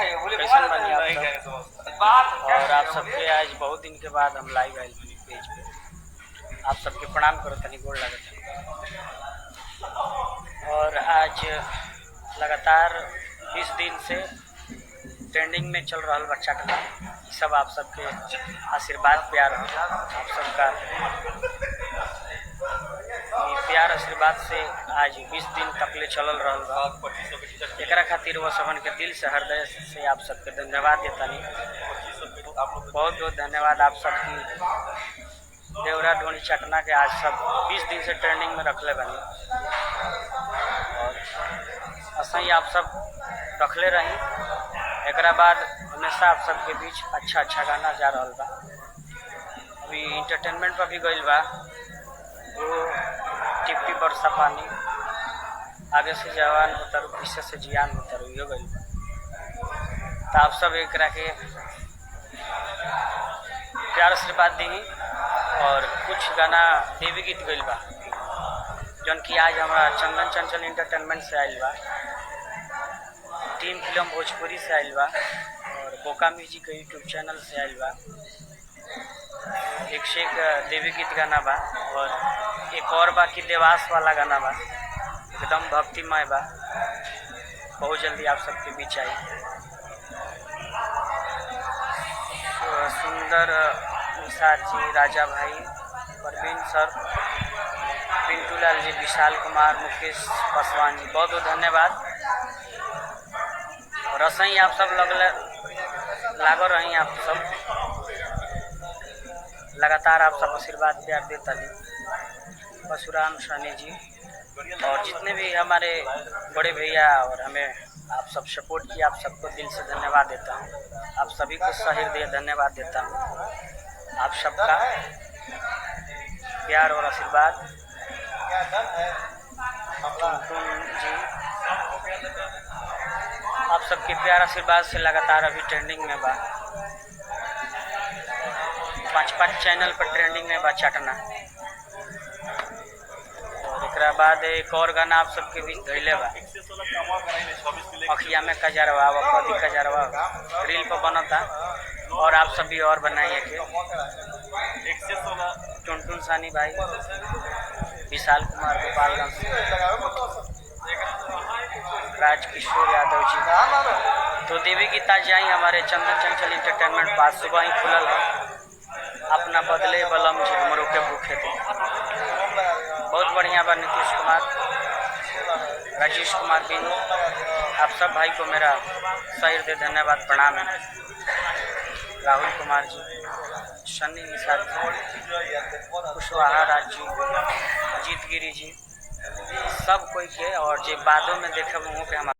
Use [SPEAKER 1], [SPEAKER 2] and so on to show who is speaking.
[SPEAKER 1] कैसन बनी आप सब। और आप सबके आज बहुत दिन के बाद हम लाइव आए पेज पे। आप सबके प्रणाम करो, तनी गोड़ लगता। और आज लगातार 20 दिन से ट्रेंडिंग में चल रहा बच्चा का सब आप सबके आशीर्वाद प्यार हो। आप सबका प्यार आशीर्वाद से आज 20 दिन तक ले चल रहा एक खातिर वो सबन के दिल से हृदय से आप सबके धन्यवाद देता नहीं। बहुत बहुत धन्यवाद आप सबकी। देवरा ढोनी चटना के आज सब 20 दिन से ट्रेंडिंग में रखले बनी और ऐसा ही आप सब रखले रही। एक बाद हमेशा आप सबके बीच अच्छा गाना जा रहा बा। अभी इंटरटेनमेंट पर भी गई बा वो टिप्पी बरसा पानी आगे से जवान उतर पीछे से जियान उतर हो गई। तो आप सब एक के प्यार आशीर्वाद दी और कुछ गाना देवी गीत गई बा जौन कि आज हमारा चंदन चंचल इंटरटेनमेंट से आयल बा, टीम फिल्म भोजपुरी से आयल बा और बोका म्यूजिक के यूट्यूब चैनल से आयल बा। एक से एक देवी गीत गाना बा और एक और बा कि देवास वाला गाना बा, एकदम भक्तिमय बा। बहुत जल्दी आप सबके बीच आई। सुंदर निषाद जी, राजा भाई, परवीन सर, पिंटू लाल जी, विशाल कुमार, मुकेश पासवान जी, बहुत बहुत धन्यवाद। और ऐसा ही आप सब लागो रही। आप सब लगातार आप सब आशीर्वाद प्यार देता नहीं। परशुराम सानी जी और जितने भी हमारे बड़े भैया और हमें आप सब सपोर्ट किया, आप सबको दिल से धन्यवाद देता हूँ। आप सभी को सहृदय धन्यवाद देता हूँ। आप सबका प्यार और आशीर्वाद जी, आप सबके प्यार आशीर्वाद से लगातार अभी ट्रेंडिंग में बा। 5 चैनल पर ट्रेंडिंग में बा चटना। और एक बाद एक और गाना आप सबके बीच धैले बा, अखिया में कजरवा कदी कजरवा रील पर बनता और आप सभी और बनाइए के टुनटुन सानी भाई, विशाल कुमार गोपालगंज, राजकिशोर यादव जी। तो देवी गीता जाई हमारे चंदन चंचल इंटरटेनमेंट पास सुबह ही खुलल है। अपना बदले बलम जी हमरों के भूखे थे। बहुत बढ़िया बा। नीतीश कुमार, राजेश कुमार बिनू, आप सब भाई को मेरा सहृदय धन्यवाद प्रणाम है। राहुल कुमार जी, सन्नी निषाद जी, कुशवाहा राज जी, अजीत गिरी जी, सब कोई के और जो बादों में देखे वो के हमारे